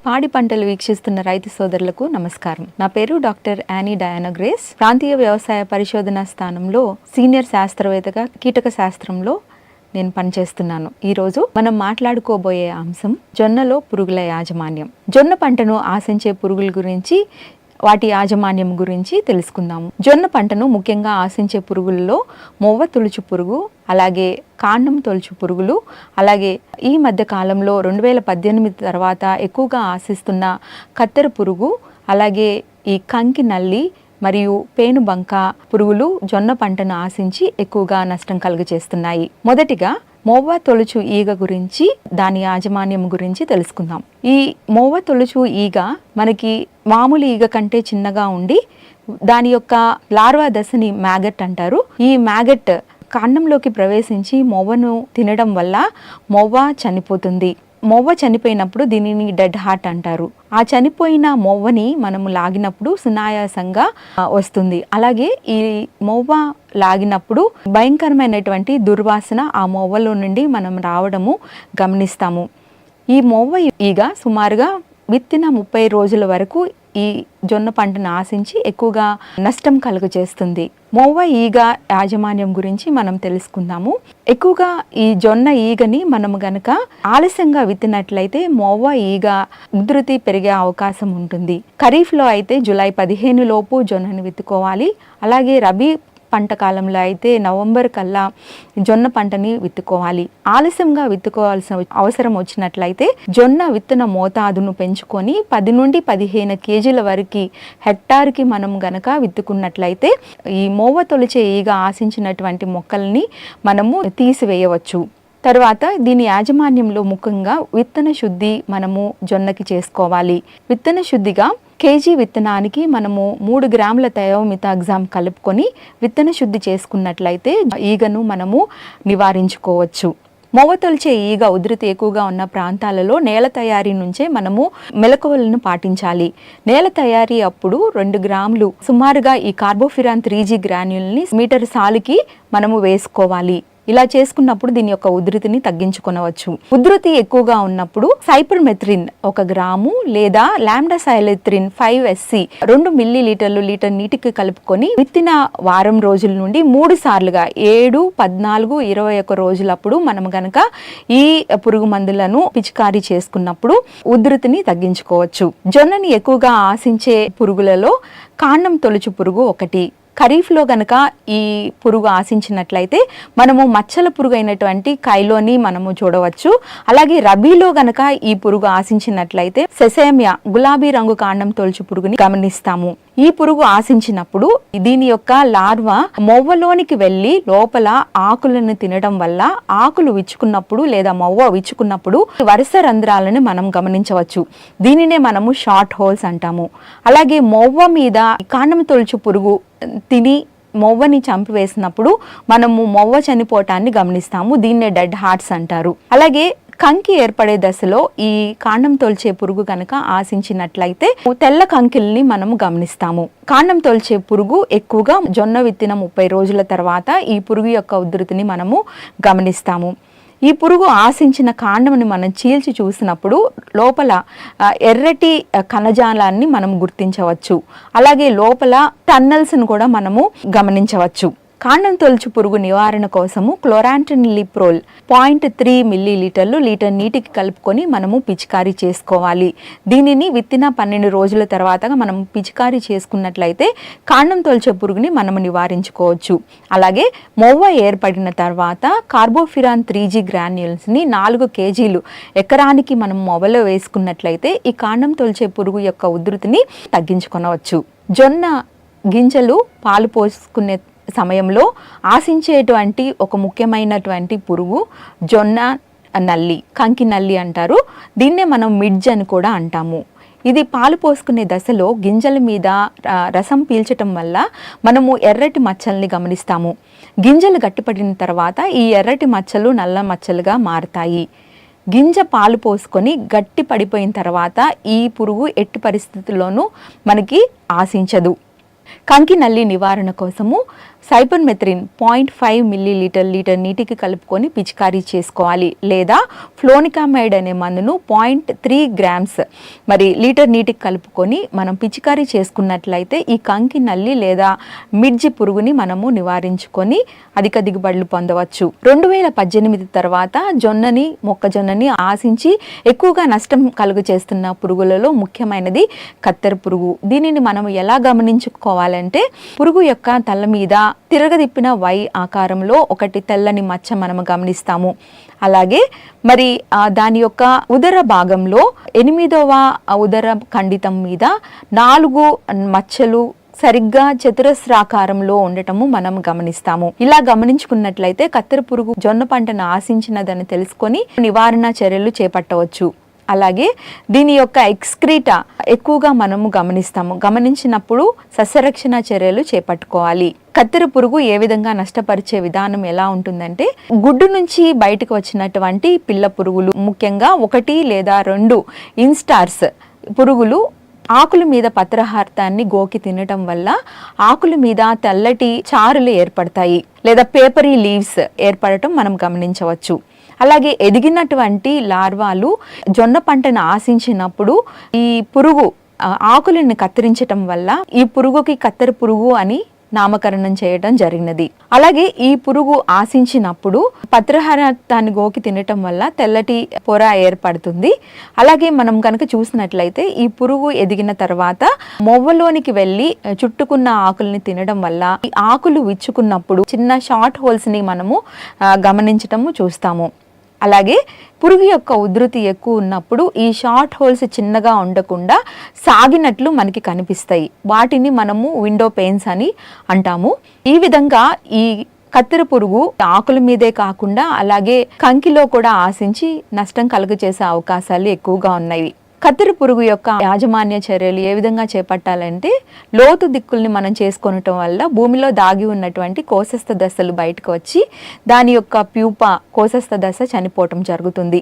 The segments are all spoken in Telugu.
పాడి పంటలు వీక్షిస్తున్న రైతు సోదరులకు నమస్కారం. నా పేరు డాక్టర్ యానీ డయానా గ్రేస్. ప్రాంతీయ వ్యవసాయ పరిశోధనా స్థానంలో సీనియర్ శాస్త్రవేత్తగా కీటక శాస్త్రంలో నేను పనిచేస్తున్నాను. ఈరోజు మనం మాట్లాడుకోబోయే అంశం జొన్నలో పురుగుల యాజమాన్యం. జొన్న పంటను ఆశించే పురుగుల గురించి, వాటి యాజమాన్యం గురించి తెలుసుకుందాము. జొన్న పంటను ముఖ్యంగా ఆశించే పురుగుల్లో మొవ్వ తొలుచు పురుగు, అలాగే కాండం తొలుచు పురుగులు, అలాగే ఈ మధ్య కాలంలో 2018 తర్వాత ఎక్కువగా ఆశిస్తున్న కత్తెర పురుగు, అలాగే ఈ కంకి నల్లి మరియు పేనుబంక పురుగులు జొన్న పంటను ఆశించి ఎక్కువగా నష్టం కలుగజేస్తున్నాయి. మొదటిగా మొవ్వ తొలుచు ఈగ గురించి, దాని యాజమాన్యం గురించి తెలుసుకుందాం. ఈ మొవ్వ తొలుచు ఈగ మనకి మామూలు ఈగ కంటే చిన్నగా ఉండి దాని యొక్క లార్వా దశని మ్యాగట్ అంటారు. ఈ మ్యాగట్ కాండంలోకి ప్రవేశించి మొవ్వను తినడం వల్ల మొవ్వ చనిపోతుంది. మొవ్వ చనిపోయినప్పుడు దీనిని డెడ్ హార్ట్ అంటారు. ఆ చనిపోయిన మొవ్వని మనము లాగినప్పుడు సునాయాసంగా వస్తుంది. అలాగే ఈ మొవ్వ లాగినప్పుడు భయంకరమైనటువంటి దుర్వాసన ఆ మొవ్వలో నుండి మనం రావడము గమనిస్తాము. ఈ మొవ్వ ఈగ సుమారుగా విత్తిన 30 రోజుల వరకు ఈ జొన్న పంటను ఆశించి ఎక్కువగా నష్టం కలుగజేస్తుంది. మొవ్వ ఈగ యాజమాన్యం గురించి మనం తెలుసుకుందాము. ఎక్కువగా ఈ జొన్న ఈగని మనము గనక ఆలస్యంగా విత్తినట్లయితే మొవ్వ ఈగ ఉధృతి పెరిగే అవకాశం ఉంటుంది. ఖరీఫ్లో అయితే జూలై 15 లోపు జొన్నను విత్తుకోవాలి. అలాగే రబీ పంట కాలంలో అయితే నవంబర్ కల్లా జొన్న పంటని విత్తుకోవాలి. ఆలస్యంగా విత్తుకోవాల్సిన అవసరం వచ్చినట్లయితే జొన్న విత్తన మోతాదును పెంచుకొని 10 నుండి 15 కేజీల వరకు హెక్టార్కి మనం గనక విత్తుకున్నట్లయితే ఈ మొవ్వ తొలిచే ఈగ ఆశించినటువంటి మొక్కల్ని మనము తీసివేయవచ్చు. తర్వాత దీని యాజమాన్యంలో ముఖ్యంగా విత్తన శుద్ధి మనము జొన్నకి చేసుకోవాలి. విత్తన శుద్ధిగా కేజీ విత్తనానికి మనము 3 గ్రాముల థయోమిథాగ్జామ్ కలుపుకొని విత్తన శుద్ధి చేసుకున్నట్లయితే ఈగను మనము నివారించుకోవచ్చు. మొవ్వ తొలిచే ఈగ ఉధృతి ఎక్కువగా ఉన్న ప్రాంతాలలో నేల తయారీ నుంచే మనము మెలకువలను పాటించాలి. నేల తయారీ అప్పుడు 2 గ్రాములు సుమారుగా ఈ కార్బోఫిరాన్ 3G గ్రాన్యూల్ని మీటర్ సాలుకి మనము వేసుకోవాలి. ఇలా చేసుకున్నప్పుడు దీని యొక్క ఉధృతిని తగ్గించుకొనవచ్చు. ఉధృతి ఎక్కువగా ఉన్నప్పుడు సైపర్మెథ్రిన్ 1 గ్రాము లేదా లాంబ్డాసైలిథ్రిన్ 5SC 2 మిల్లీలీటర్లు లీటర్ నీటికి కలుపుకొని విత్తిన వారం రోజుల నుండి 3 సార్లుగా 7, 14, 21 రోజులప్పుడు మనం గనక ఈ పురుగు మందులను పిచికారీ చేసుకున్నప్పుడు ఉధృతిని తగ్గించుకోవచ్చు. జొన్నని ఎక్కువగా ఆశించే పురుగులలో కాండం తొలుచు పురుగు ఒకటి. ఖరీఫ్లో గనక ఈ పురుగు ఆశించినట్లయితే మనము మచ్చల పురుగు అయినటువంటి కైలోని మనము చూడవచ్చు. అలాగే రబీలో గనక ఈ పురుగు ఆశించినట్లయితే సెసేమియా గులాబీ రంగు కాండం తొలుచు పురుగుని గమనిస్తాము. ఈ పురుగు ఆశించినప్పుడు దీని యొక్క లార్వా మొవ్వలోనికి వెళ్ళి లోపల ఆకులను తినడం వల్ల ఆకులు విచ్చుకున్నప్పుడు లేదా మొవ్వ విచ్చుకున్నప్పుడు వరుస రంధ్రాలను మనం గమనించవచ్చు. దీనినే మనము షార్ట్ హోల్స్ అంటాము. అలాగే మొవ్వ మీద కాండం తొలుచు పురుగు తిని మొవ్వని చంపివేసినప్పుడు మనము మొవ్వ చనిపోవటాన్ని గమనిస్తాము. దీన్నే డెడ్ హార్ట్స్ అంటారు. అలాగే కంకి ఏర్పడే దశలో ఈ కాండం తొలిచే పురుగు కనుక ఆశించినట్లయితే తెల్ల కంకిల్ని మనము గమనిస్తాము. కాండం తొలిచే పురుగు ఎక్కువగా జొన్న విత్తిన 30 రోజుల తర్వాత ఈ పురుగు యొక్క ఉధృతిని మనము గమనిస్తాము. ఈ పురుగు ఆశించిన కాండంని మనం చీల్చి చూసినప్పుడు లోపల ఎర్రటి కణజాలాన్ని మనం గుర్తించవచ్చు. అలాగే లోపల టన్నల్స్ను కూడా మనము గమనించవచ్చు. కాండం తొలుచు పురుగు నివారణ కోసము క్లోరాంట్రినిలిప్రోల్ 0.3 మిల్లీలీటర్లు లీటర్ నీటికి కలుపుకొని మనము పిచికారీ చేసుకోవాలి. దీనిని విత్తిన 12 రోజుల తర్వాత మనం పిచికారీ చేసుకున్నట్లయితే కాండం తొలిచే పురుగుని మనము నివారించుకోవచ్చు. అలాగే మొవ్వ ఏర్పడిన తర్వాత కార్బోఫిరాన్ 3G గ్రాన్యూల్స్ని 4 కేజీలు ఎకరానికి మనం మొవ్వలో వేసుకున్నట్లయితే ఈ కాండం తొలిచే పురుగు యొక్క ఉధృతిని తగ్గించుకొనవచ్చు. జొన్న గింజలు పాలు పోసుకునే సమయంలో ఆశించేటువంటి ఒక ముఖ్యమైనటువంటి పురుగు జొన్న నల్లి, కంకి నల్లి అంటారు. దీన్నే మనం మిడ్జ్ అని కూడా అంటాము. ఇది పాలు పోసుకునే దశలో గింజల మీద రసం పీల్చటం వల్ల మనము ఎర్రటి మచ్చల్ని గమనిస్తాము. గింజలు గట్టిపడిన తర్వాత ఈ ఎర్రటి మచ్చలు నల్ల మచ్చలుగా మారతాయి. గింజ పాలు పోసుకొని గట్టి పడిపోయిన తర్వాత ఈ పురుగు ఎట్టి పరిస్థితుల్లోనూ మనకి ఆశించదు. కంకి నల్లి నివారణ కోసము సైపర్మెథ్రిన్ 0.5 మిల్లీలీటర్ లీటర్ నీటికి కలుపుకొని పిచికారీ చేసుకోవాలి, లేదా ఫ్లోనికామైడ్ అనే మందును 0.3 గ్రామ్స్ మరి లీటర్ నీటికి కలుపుకొని మనం పిచికారీ చేసుకున్నట్లయితే ఈ కంకి నల్లి లేదా మిర్జి పురుగుని మనము నివారించుకొని అధిక దిగుబడులు పొందవచ్చు. 2018 తర్వాత మొక్కజొన్నని ఆశించి ఎక్కువగా నష్టం కలుగు చేస్తున్న పురుగులలో ముఖ్యమైనది కత్తెర పురుగు. దీనిని మనం ఎలా గమనించుకోవాలంటే పురుగు యొక్క తల మీద తిరగదిప్పిన వై ఆకారంలో ఒకటి తెల్లని మచ్చ మనము గమనిస్తాము. అలాగే మరి దాని యొక్క ఉదర భాగంలో 8వ ఉదర ఖండితం మీద 4 మచ్చలు సరిగ్గా చతురస్రాకారంలో ఉండటము మనం గమనిస్తాము. ఇలా గమనించుకున్నట్లయితే కత్తెర పురుగు జొన్న పంటను ఆశించినదని తెలుసుకొని నివారణ చర్యలు చేపట్టవచ్చు. అలాగే దీని యొక్క ఎక్స్క్రీటా ఎక్కువగా మనము గమనించినప్పుడు సస్యరక్షణ చర్యలు చేపట్టుకోవాలి. కత్తెర పురుగు ఏ విధంగా నష్టపరిచే విధానం ఎలా ఉంటుందంటే, గుడ్డు నుంచి బయటకు వచ్చినటువంటి పిల్ల పురుగులు, ముఖ్యంగా 1 లేదా 2 ఇన్స్టార్స్ పురుగులు ఆకుల మీద పత్రహార్థాన్ని గోకి తినటం వల్ల ఆకుల మీద తెల్లటి చారులు ఏర్పడతాయి, లేదా పేపరీ లీవ్స్ ఏర్పడటం మనం గమనించవచ్చు. అలాగే ఎదిగినటువంటి లార్వాలు జొన్న పంటను ఆశించినప్పుడు ఈ పురుగు ఆకులను కత్తిరించటం వల్ల ఈ పురుగుకి కత్తెర పురుగు అని నామకరణం చేయడం జరిగినది. అలాగే ఈ పురుగు ఆశించినప్పుడు పత్రహారాన్ని గోకి తినటం వల్ల తెల్లటి పొర ఏర్పడుతుంది. అలాగే మనం కనుక చూసినట్లయితే ఈ పురుగు ఎదిగిన తర్వాత మొవ్వలోనికి వెళ్ళి చుట్టుకున్న ఆకుల్ని తినడం వల్ల ఈ ఆకులు విచ్చుకున్నప్పుడు చిన్న షార్ట్ హోల్స్ ని మనము గమనించటము చూస్తాము. అలాగే పురుగు యొక్క ఉధృతి ఎక్కువ ఉన్నప్పుడు ఈ షార్ట్ హోల్స్ చిన్నగా ఉండకుండా సాగినట్లు మనకి కనిపిస్తాయి. వాటిని మనము విండో పెయిన్స్ అని అంటాము. ఈ విధంగా ఈ కత్తెర పురుగు ఆకుల మీదే కాకుండా అలాగే కంకిలో కూడా ఆశించి నష్టం కలుగజేసే అవకాశాలు ఎక్కువగా ఉన్నాయి. కత్తెర పురుగు యొక్క యాజమాన్య చర్యలు ఏ విధంగా చేపట్టాలంటే, లోతు దిక్కుల్ని మనం చేసుకొనటం వల్ల భూమిలో దాగి ఉన్నటువంటి కోశస్థ దశలు బయటకు వచ్చి దాని యొక్క ప్యూప కోశస్థ దశ చనిపోవటం జరుగుతుంది.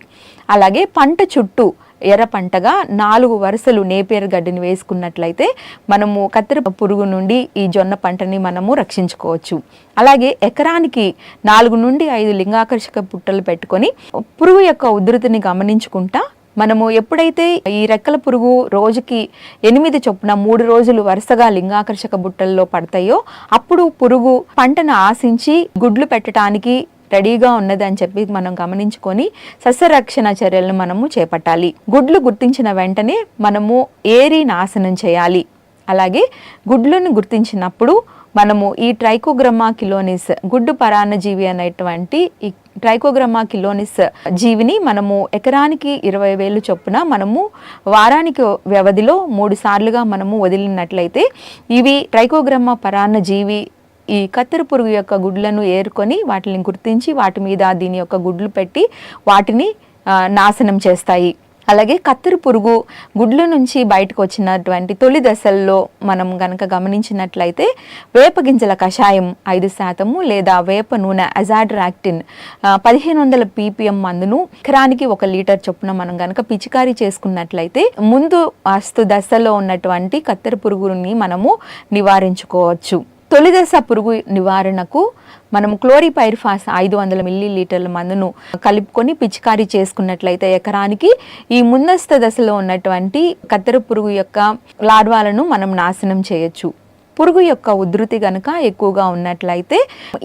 అలాగే పంట చుట్టూ ఎర్ర పంటగా 4 వరుసలు నేపియర్ గడ్డిని వేసుకున్నట్లయితే మనము కత్తెర పురుగు నుండి ఈ జొన్న పంటని మనము రక్షించుకోవచ్చు. అలాగే ఎకరానికి 4 నుండి 5 లింగాకర్షక పుట్టలు పెట్టుకొని పురుగు యొక్క ఉధృతిని గమనించుకుంటా మనము ఎప్పుడైతే ఈ రెక్కల పురుగు రోజుకి 8 చొప్పున 3 రోజులు వరుసగా లింగాకర్షక బుట్టల్లో పడతాయో అప్పుడు పురుగు పంటను ఆశించి గుడ్లు పెట్టడానికి రెడీగా ఉన్నదని చెప్పి మనం గమనించుకొని సస్యరక్షణ చర్యలను మనము చేపట్టాలి. గుడ్లు గుర్తించిన వెంటనే మనము ఏరి నాశనం చేయాలి. అలాగే గుడ్లను గుర్తించినప్పుడు మనము ఈ ట్రైకోగ్రామా కిలోనిస్ గుడ్డు పరాన్నజీవి అనేటువంటి ఈ ట్రైకోగ్రామా కిలోనిస్ జీవిని మనము ఎకరానికి 20,000 చొప్పున మనము వారానికి వ్యవధిలో 3 సార్లుగా మనము వదిలినట్లయితే ఇవి ట్రైకోగ్రామా పరాన్నజీవి ఈ కత్తెర పురుగు యొక్క గుడ్లను ఏరుకొని వాటిని గుర్తించి వాటి మీద దీని యొక్క గుడ్లు పెట్టి వాటిని నాశనం చేస్తాయి. అలాగే కత్తెర పురుగు గుడ్ల నుంచి బయటకు వచ్చినటువంటి తొలి దశల్లో మనం గనక గమనించినట్లయితే వేప గింజల కషాయం 5% లేదా వేప నూనె అజాడ్రాక్టిన్ 1500 ppm మందును ఎకరానికి 1 లీటర్ చొప్పున మనం గనక పిచికారీ చేసుకున్నట్లయితే ముందు అస్తు దశలో ఉన్నటువంటి కత్తెర పురుగుని మనము నివారించుకోవచ్చు. తొలి దశ పురుగు నివారణకు మనము క్లోరిపైరిఫాస్ 500 మిల్లీలీటర్ల మందును కలుపుకొని పిచికారీ చేసుకున్నట్లయితే ఎకరానికి ఈ ముందస్తు దశలో ఉన్నటువంటి కత్తెర పురుగు యొక్క లార్వాలను మనం నాశనం చేయొచ్చు. పురుగు యొక్క ఉధృతి గనక ఎక్కువగా ఉన్నట్లయితే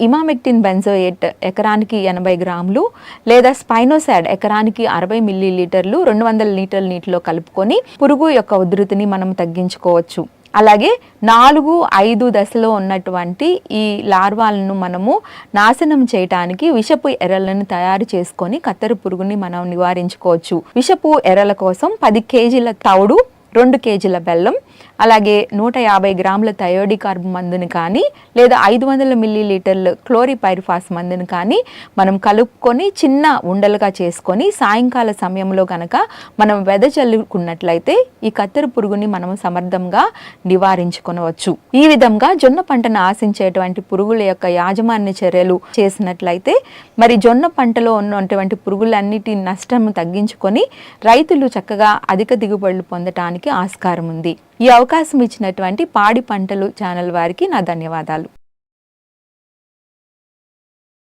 ఇమామెక్టిన్ బెంజోయేట్ ఎకరానికి 80 గ్రాములు లేదా స్పైనోసాడ్ ఎకరానికి 60 మిల్లీలీటర్లు 200 లీటర్ల నీటిలో కలుపుకొని పురుగు యొక్క ఉధృతిని మనం తగ్గించుకోవచ్చు. అలాగే 4-5 దశలో ఉన్నటువంటి ఈ లార్వాలను మనము నాశనం చేయటానికి విషపు ఎర్రలను తయారు చేసుకొని కత్తెర పురుగుని మనం నివారించుకోవచ్చు. విషపు ఎర్రల కోసం 10 కేజీల తౌడు, 2 కేజీల బెల్లం, అలాగే 150 గ్రాముల థయోడికార్బ్ మందుని కానీ లేదా 500 మిల్లీలీటర్ల క్లోరిపైరిఫాస్ మందుని కానీ మనం కలుపుకొని చిన్న ఉండలుగా చేసుకొని సాయంకాల సమయంలో కనుక మనం వెదజల్లుకున్నట్లయితే ఈ కత్తెర పురుగుని మనం సమర్థంగా నివారించుకొనవచ్చు. ఈ విధంగా జొన్న పంటను ఆశించేటువంటి పురుగుల యొక్క యాజమాన్య చర్యలు చేసినట్లయితే మరి జొన్న పంటలో ఉన్నటువంటి పురుగులన్నిటి నష్టం తగ్గించుకొని రైతులు చక్కగా అధిక దిగుబడులు పొందటానికి ఆస్కారం ఉంది. ఈ అవకాశం ఇచ్చినటువంటి పాడి పంటలు ఛానల్ వారికి నా ధన్యవాదాలు.